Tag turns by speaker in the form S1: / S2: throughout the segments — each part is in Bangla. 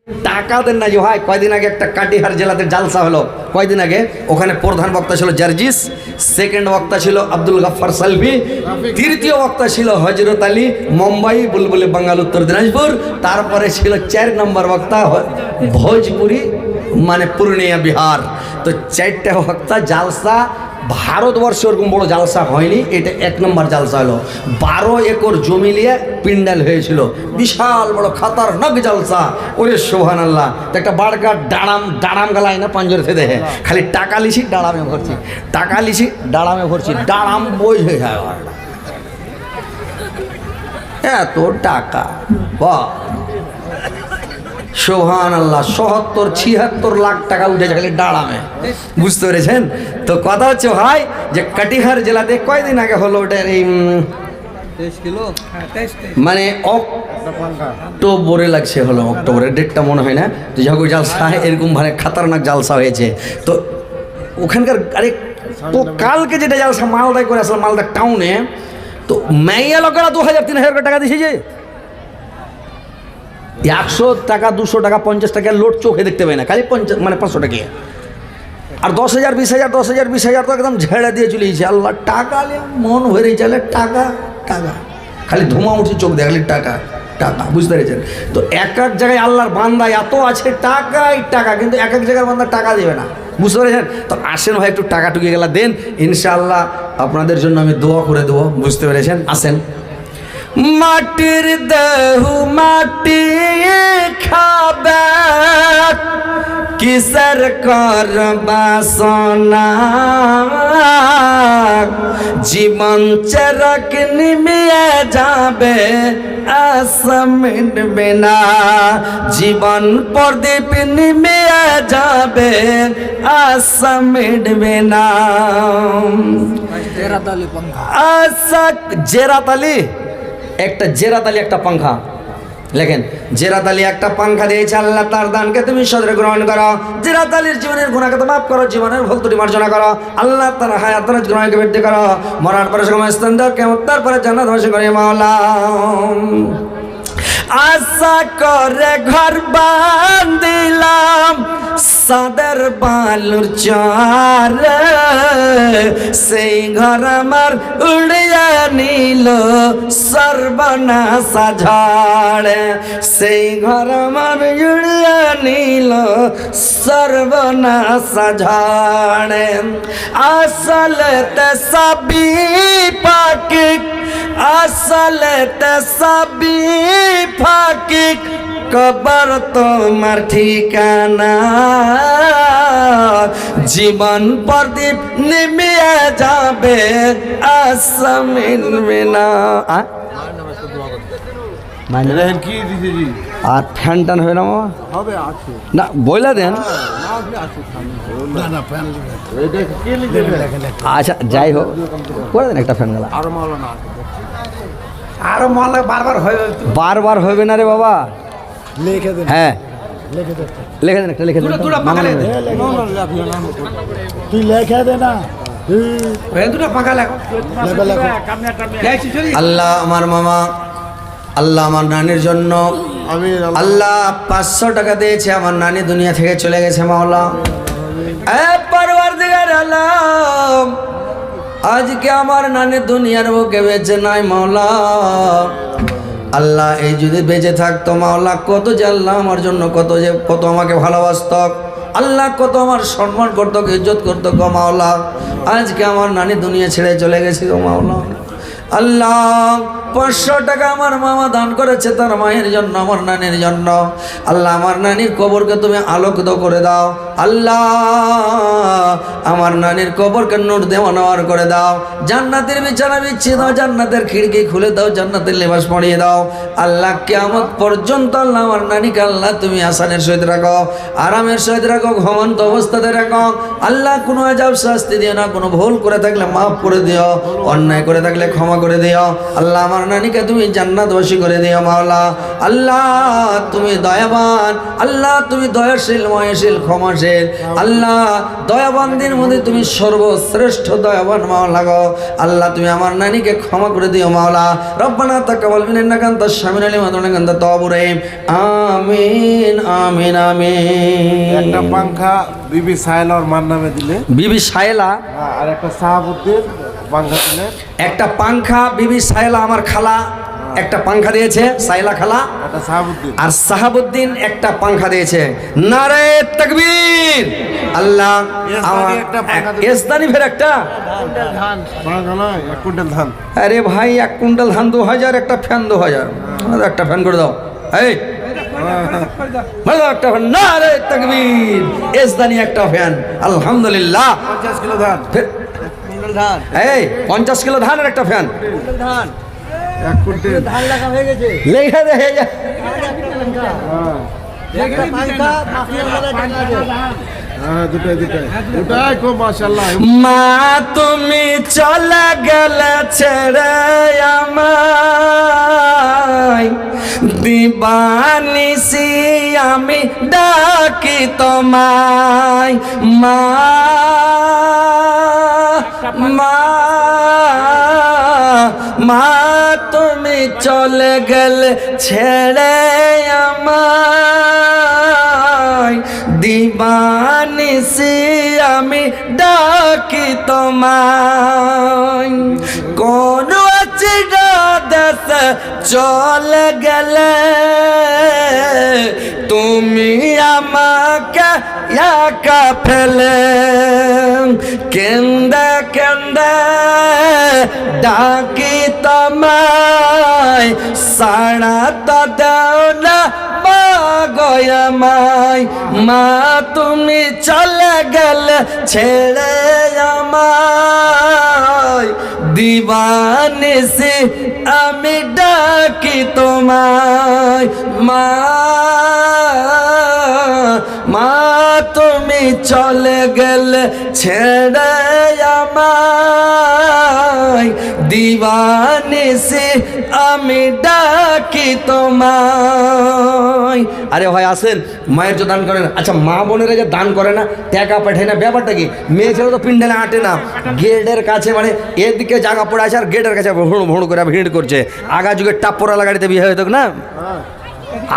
S1: টাকা দেন না যে ভাই। কয়দিন আগে একটা কাটিহার জেলাতে জালসা হলো, কয়দিন আগে। ওখানে প্রধান বক্তা ছিল জার্জিস, সেকেন্ড বক্তা ছিল আব্দুল গাফফার সালভি, তৃতীয় বক্তা ছিল হজরত আলী মুম্বাই বুলবুলি বাঙ্গাল উত্তর দিনাজপুর, তারপরে ছিল 4 নম্বর বক্তা ভোজপুরি মানে পূর্ণিয়া বিহার। তো 4টা বক্তা জালসা। ভারতবর্ষে ওরকম বড় জালসা হয়নি, এটা 1 নম্বর জালসা হলো। 12 একর জমি নিয়ে পিন্ডাল হয়েছিল, বিশাল বড় খাতারনাক জালসা। ওরে সুবহানাল্লাহ। তো একটা বাড়কা ডাড়াম গালায় না পাঞ্জর থেকে দেখে, খালি টাকা লিছি ডাড়ামে ভরছি, টাকা লিছি ডাড়ামে ভরছি, ডাড়াম বই হয়ে যায় এত টাকা। বাহ সুবহানাল্লাহ। ৭০-৭৬ লাখ টাকা উঠেছে খালি ডাড়ামে, বুঝতে পেরেছেন? তো কথা হচ্ছে ভাই যে কাটিহার জেলাতে কয়দিন আগে হলো ওটার এই মানে অক্টোবরে লাগছে, হলো অক্টোবরের ডেটটা মনে হয় না। তো যাই হোক জালসা এরকম মানে খাতারনাক জালসা হয়েছে। তো ওখানকার আরে তো কালকে যেটা জালসা মালদায় করে আসলে মালদা টাউনে, তো মাইয়া লোকেরা ২০০০-৩০০০ টাকা দিয়েছে যে 100 টাকা 200 টাকা 50 টাকা লোড চোখে দেখতে পাই না, খালি 50 মানে 500 টাকা। আর 10,000 20,000 10,000 20,000 তো একদম ঝেড়ে দিয়ে চলে গেছে। আল্লাহ টাকা মন ভরে চলে, টাকা টাকা খালি ধোঁয়া উঠছে চোখ দিয়ে, খালি টাকা টাকা, বুঝতে পেরেছেন? তো এক এক জায়গায় আল্লাহর বান্দা এত আছে টাকাই টাকা, কিন্তু এক এক জায়গার বান্দা টাকা দেবে না, বুঝতে পেরেছেন? তো আসেন ভাই একটু টাকা টুকে গেলা দেন, ইনশাআল্লাহ আপনাদের জন্য আমি দোয়া করে দেবো, বুঝতে পেরেছেন? আসেন। মাটির দেহু মাটি খাবে, কিসের করবা সোনা, জীবন চেরক নিমিয়ে যাবে আশা মিটবে না, জীবন প্রদীপ নিমিয়ে যাবে আশা মিটবে না। আশা জেরাতালি একটা, জেরাতালি একটা পাংখা লেখেন, জেরাতালি একটা পাংখা দিয়েছে আল্লাহ, তার দানকে তুমি সদরে গ্রহণ করো। জেরাতালির জীবনের গুনাহকে তো মাফ করো, জীবনের ভুল ত্রুটি মার্জনা করো, আল্লাহ তার হায়াত তার গুনাহকে বৃদ্ধি করো, মরার পরে সময় স্থান দাও, কিয়ামত তারপরে জান্নাত বাসী করে মাওলা। আশা করে ঘর বান্ধিলাম সাদের বালুর চারে, সেই ঘর আমার উড়িয়া নিল সর্বনাশা ঝড়ে, সেই ঘর আমার উড়িয়া নিল সর্বনাশা ঝড়ে। আসলে তে সবই পাকি, আসলে তে সবই ফাঁকি, কবর তোমার ঠিকানা, জীবন প্রদীপ নিমিয়ে যাবে আশা মিলবে না। আর ফ্যান টান হবে না না বইলা দেন। আচ্ছা যাই হোক করে দেন একটা ফ্যান গেলা। আরো মালা বারবার হবে না রে বাবা, লিখে দেন। হ্যাঁ লিখে দেন, একটা লিখে দেন, তুই লিখে দে না। আল্লাহ আমার মামা, আল্লাহ আমার নানির জন্য আল্লাহ 500 টাকা দিয়েছে, আমার নানি দুনিয়া থেকে চলে গেছে মাওলা। পরওয়ারদিগার আলম, আজকে আমার নানি দুনিয়ার বুকে বেঁচে নাই মাওলা। আল্লাহ এই যদি বেঁচে থাকতো মাওলা, কত যে আল্লাহ আমার জন্য কত আমাকে ভালোবাসত, আল্লাহ কত আমার সম্মান করতো, ইজ্জত করতো গো মাওলা। আজকে আমার নানি দুনিয়া ছেড়ে চলে গেছে গো মাওলা। আল্লাহ 500 টাকা আমার মামা দান করেছে তার মায়ের জন্য, আমার নানির জন্য। আল্লাহ আমার নানির কবরকে তুমি আলোকিত করে দাও আল্লাহ, আমার নানির কবরকে নূর দেওয়ানোয়ার করে দাও, জান্নাতের বিছানা বিছিয়ে দাও, জান্নাতের খিড়কি খুলে দাও, জান্নাতের লেবাস পরিয়ে দাও আল্লাহ। কিয়ামত পর্যন্ত আল্লাহ আমার নানিকে আল্লাহ তুমি আসানের সহিত রাখো, আরামের সহিত রাখো, ঘুমন্ত অবস্থাতে রাখো আল্লাহ। কোনো আযাব শাস্তি দিও না, কোনো ভুল করে থাকলে মাফ করে দিও, অন্যায় করে থাকলে ক্ষমা করে দিও আল্লাহ। আমার আমার নানিকে তুমি জান্নাতবাসী করে দিও মাওলা। আল্লাহ তুমি দয়াবান, আল্লাহ তুমি দয়াশীল, ময়াশীল, ক্ষমাশীল। আল্লাহ দয়াবানদের মধ্যে তুমি সর্বশ্রেষ্ঠ দয়াবান মাওলা গো। আল্লাহ তুমি আমার নানিকে ক্ষমা করে দিও মাওলা। রব্বানা তাকাব্বাল মিন্না ইন্নাকা আনতাস সামিউল আলিম ওয়া ইন্নাকা আনতাত তাওয়াবুর রহিম। আমিন আমিন আমিন।
S2: একটা পাংখা বিবি সাহেলার মার নামে দিলে,
S1: বিবি সাহেলা,
S2: আর একটা সাহাবুদ্দিন পাংখা দিলে।
S1: একটা পাংখা বিবি সাহেলা আমার খালা একটা পাংখা দিয়েছে, সাহেলা খালা,
S2: একটা সাহাবুদ্দিন
S1: আর সাহাবুদ্দিন একটা পাংখা দিয়েছে। নারে তাকবীর। আল্লাহ আমার এসদানি ফের একটা
S2: পাংখা নয়, 1 কুইন্টাল ধান।
S1: আরে ভাই 1 কুইন্টাল ধান 2000, একটা ফ্যান 2000, একটা ফ্যান করে দাও। এই একটা ফ্যান। নারে তাকবীর। এসদানি একটা ফ্যান। আলহামদুলিল্লাহ।
S2: 50 কিলো ধান।
S1: এই 50 কিলো ধান আর একটা ফ্যান।
S2: 1 কুইন্টাল ধান লাগা হয়ে গেছে।
S1: লেখা দেখে যা।
S2: দুটাই খুব মাশাআল্লাহ।
S1: মা তুমি চলে গেলে ছেড়ে আমায়, দিবানিসি আমি ডাকি তোমায়। মা মা মা তুমি চলে গেলে ছেড়ে আমায়, দিবানিসি আমি ডাকি তোমায়। কোন চিরা দেশ চলে গেলে তুমি আমাকে একা ফেলে, কেন্দে কেন্দে ডাকি তোমায়, সাড়া তো দাও না গয়ামায়। মা তুমি চলে গেলে ছেড়ে আমায়, দিবানিসি আমি ডাকি তোমায়। মা মা তুমি চলে গেলে ছেড়ে আমায়, দিবানিসি আমি ডাকি তোমায়। আরে ভাই আসেন, মায়ের যে দান করে না। আচ্ছা মা বোনেরা যে দান করে না, টাকা পাঠায় না, ব্যাপারটা কি? মেয়ে ছেলে তো পিন্ডালে আটে না, গেটের কাছে মানে এদিকে জায়গা পড়ে আছে আর গেটের কাছে ভুঁড় ভুঁড় করে ভিড় করছে। আগা যুগের টাপ্পরওয়ালা গাড়িতে বিয়ে হতো না,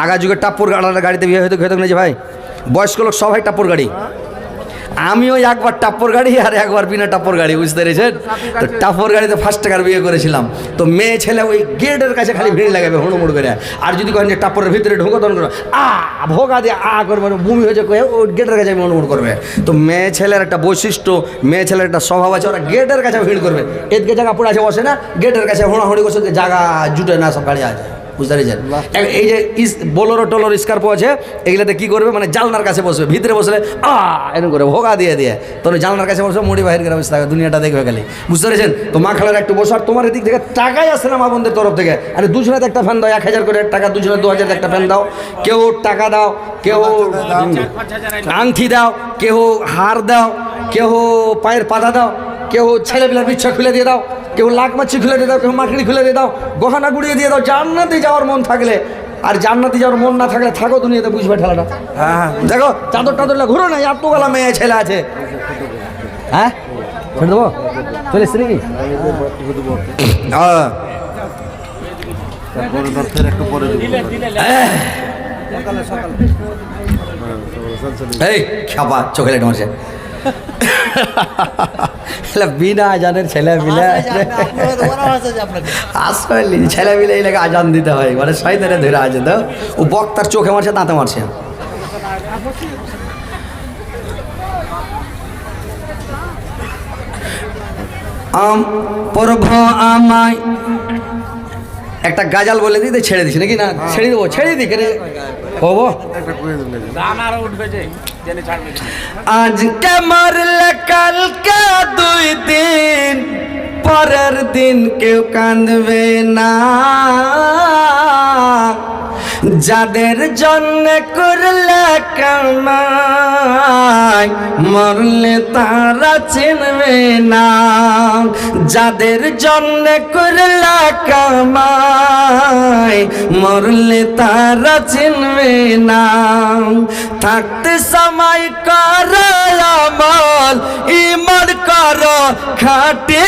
S1: আগা যুগের টাপ্পর গাড়িতে বিয়ে হতো না যে ভাই, বয়স্ক লোক সবাই টাপ্পর গাড়ি। আমিও একবার টাপ্পর গাড়ি আর একবার বিনা টাপ্পর গাড়ি, বুঝতে পেরেছেন? তো টাপ্পর গাড়িতে ফার্স্ট টাকার বিয়ে করেছিলাম। তো মেয়ে ছেলে ওই গেটের কাছে খালি ভিড় লাগাবে হুড়মুড় করে। আর যদি কহেন যে টাপ্পরের ভিতরে ঢুকো তখন করবে ভোগা দিয়ে করবে, বমি হয়েছে কয়ে ওই গেটের কাছে হুড়মুড় করবে। তো মেয়ে ছেলের একটা বৈশিষ্ট্য, মেয়ে ছেলের একটা স্বভাব আছে, ওরা গেটের কাছে ভিড় করবে। এদিকে জায়গা পড়ে আছে বসে না, গেটের কাছে হুড়াহুড়ি করছে, জায়গা জুটে না, সব গাড়ি আছে, বুঝতে পেরেছেন? এই যে বোলেরো টোলোর স্কার্পো আছে, এগুলাতে কি করবে মানে জানলার কাছে বসবে, ভিতরে বসলে এরকম করে ভোগা দিয়ে দিয়ে তখন জানলার কাছে বসবে, মুড়ি বাহির করে বসে থাকবে, দুনিয়াটা দেখবে খালি, বুঝতে পেরেছেন? তো মা খালার একটু বসার, তোমার এদিক থেকে টাকাই আসে না মা বোনদের তরফ থেকে। আরে দুজনে একটা ফ্যান দাও, 1000 করে টাকা, দুজনে 2000 একটা ফ্যান দাও। কেউ টাকা দাও, কেউ আংটি দাও, কেউ হার দাও, কেউ পায়ের পাতা দাও, কেউ ছেলেপিলার বিচ্ছা খুলে দিয়ে দাও, কেউ লাখ মাছি খুলে দিয়ে দাও, কেউ মাকড়ি খুলে দিয়ে দাও, গহনা গুড়িয়ে দিয়ে দাও। জান্নাতে যাওয়ার মন থাকলে, আর জান্নাতে যাওয়ার মন না থাকলে থাকো দুনিয়াতে, বুঝবে ঠেলাটা। হ্যাঁ দেখো চাদর টাদর ঘুরো না, এতগুলা মেয়ে ছেলে আছে। হ্যাঁ ছেড়ে দেবো, চলে এসছি নাকি? এই খাবা চোখে লেটে মারছে বিনা আজানের ছেলে মিলে আসলে ছেলে মিলে এই লাগে আজান দিতে হয়, মানে শয়তানে ধরে আছে তো, ও বক্তার চোখে মারছে, দাঁতে মারছে। প্রভু আমায় একটা গাজাল বলে দিই, ছেড়ে দিছি নাকি? না ছেড়ে দেবো, ছেড়ে দিই কেন হবো। আজকে মরলে কালকে 2 দিন, পরের দিন কেউ কাঁদবে না। যাদের জন্য করলে কামাই মরলে তারা চিনবে না, যাদের জন্য করলে কামাই মরলে তারা চিনবে না। থাকতে সময় কর আমল, ঈমান কর খাঁটি।